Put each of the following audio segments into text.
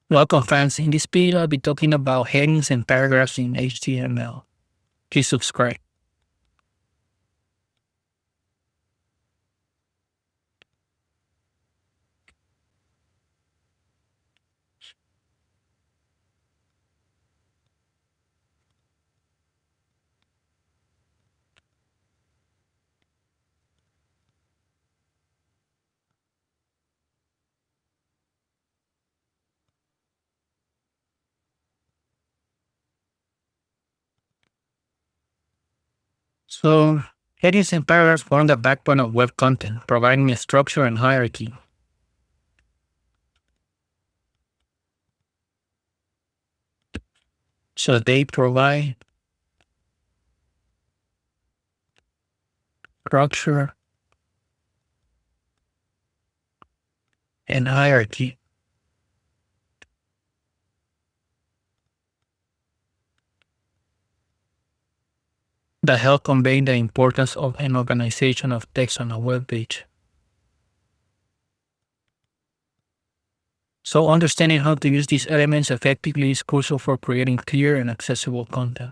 Welcome fans, in this video I'll be talking about headings and paragraphs in HTML. Please subscribe. So, headings and paragraphs form the backbone of web content, providing a structure and hierarchy. So they provide structure and hierarchy that help convey the importance of an organization of text on a web page. So understanding how to use these elements effectively is crucial for creating clear and accessible content.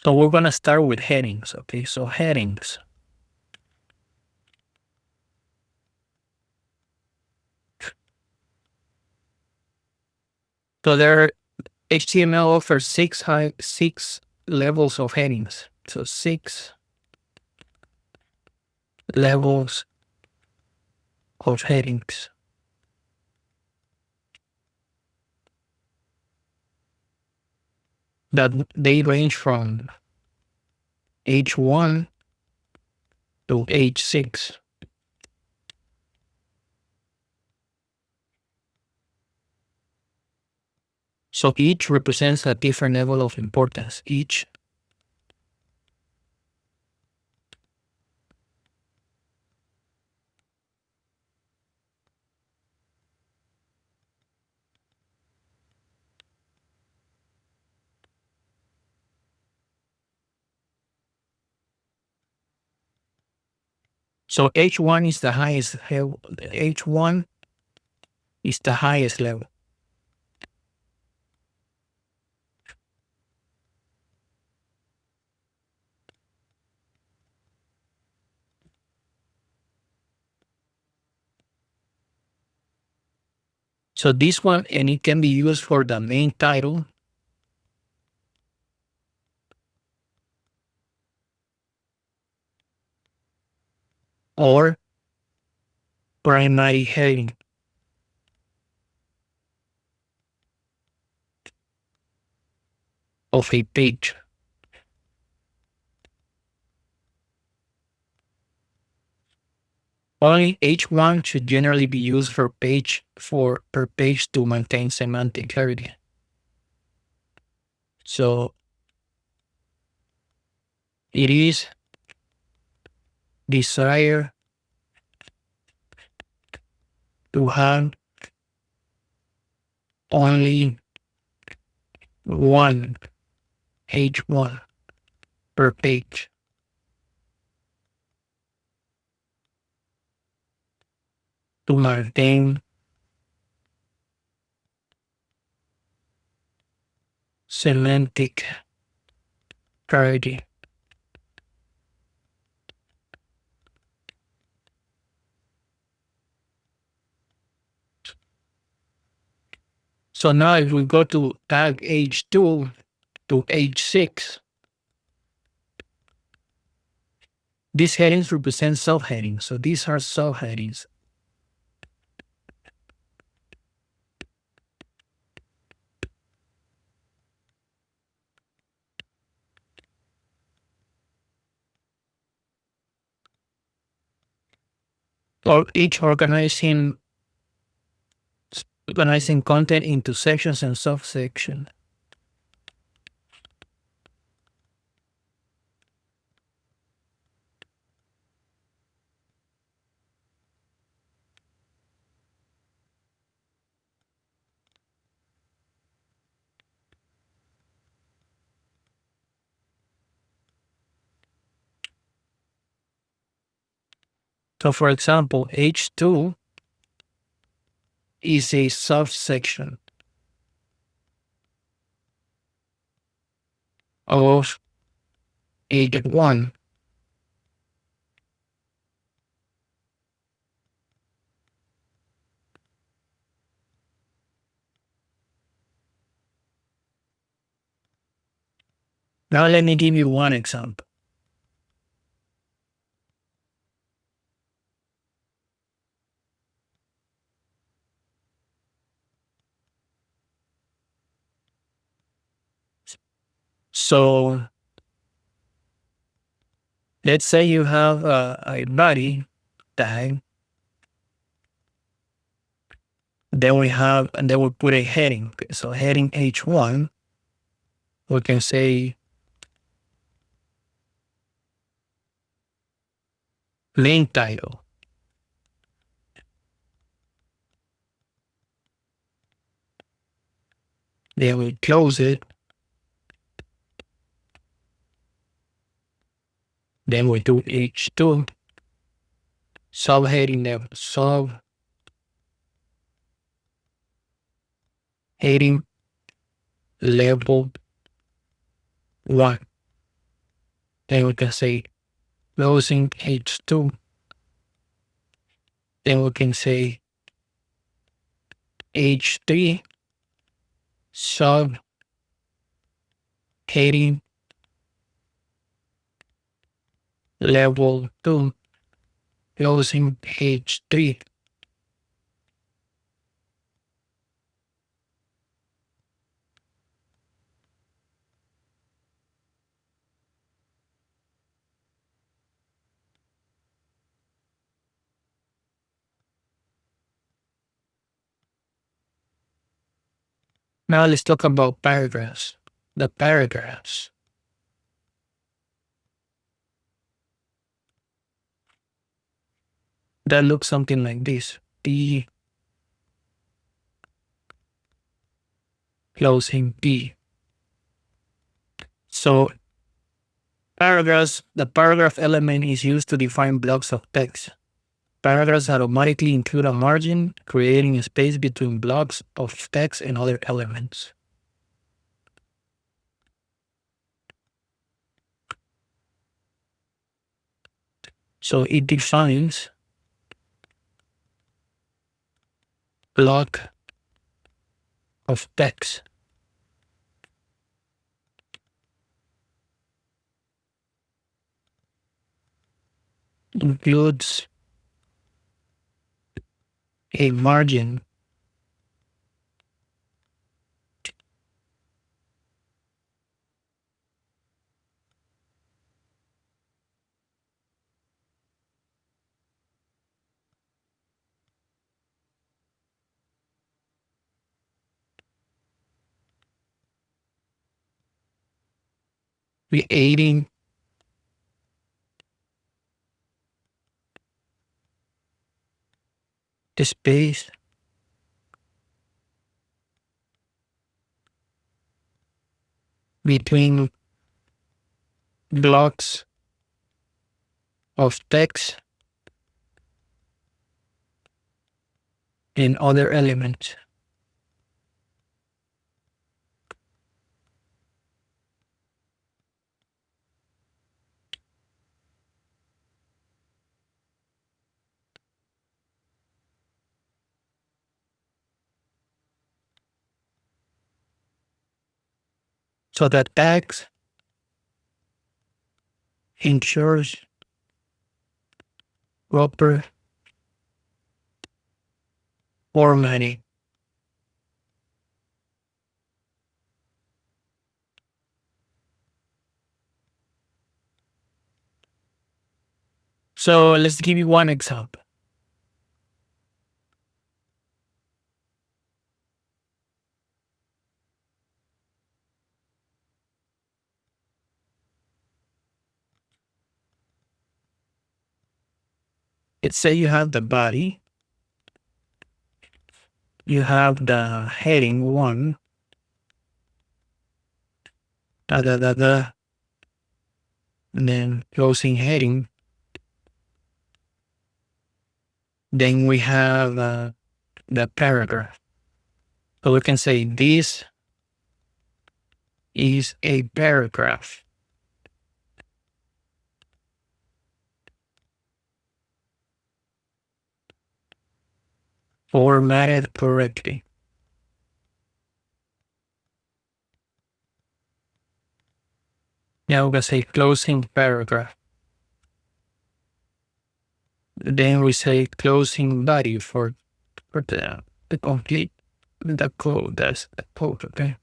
So we're going to start with headings, okay? So headings. So HTML offers six levels of headings. So 6 levels of headings. That they range from H1 to H6. So each represents a different level of importance. Each. So H1 is the highest level. H1 is the highest level. So this one, and it can be used for the main title or primary heading. Of a page. Only H1 should generally be used per page to maintain semantic clarity. So it is desired to have only one H1 per page to maintain semantic clarity. So now if we go to tag H2 to H6, these headings represent subheadings. So these are subheadings. Or each organizing content into sections and subsections. So for example, H2 is a subsection of H1. Now let me give you one example. So let's say you have a body tag. Then we put a heading. So heading H1, we can say link title. Then we close it. Then we do H2, subheading level, subheading level 1. Then we can say closing H2. Then we can say H3, subheading level 2, closing H3. Now let's talk about paragraphs. The paragraphs. That looks something like this. P closing P. So paragraphs, the paragraph element is used to define blocks of text. Paragraphs automatically include a margin, creating a space between blocks of text and other elements. So it defines block of text. Includes a margin creating the space between blocks of text and other elements. So the tags ensures proper formatting. So let's give you one example. Let's say you have the body, you have the heading 1, and then closing heading, Then we have the paragraph. So we can say this is a paragraph. Formatted correctly. Now we can say closing paragraph. Then we say closing body for the complete the code. That's the code, okay?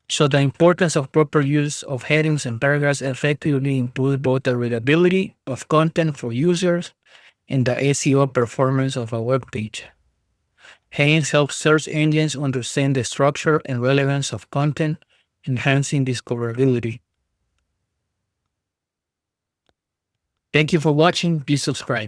So the importance of proper use of headings and paragraphs effectively improves both the readability of content for users and the SEO performance of a web page. Headings help search engines understand the structure and relevance of content, enhancing discoverability. Thank you for watching. Please subscribe.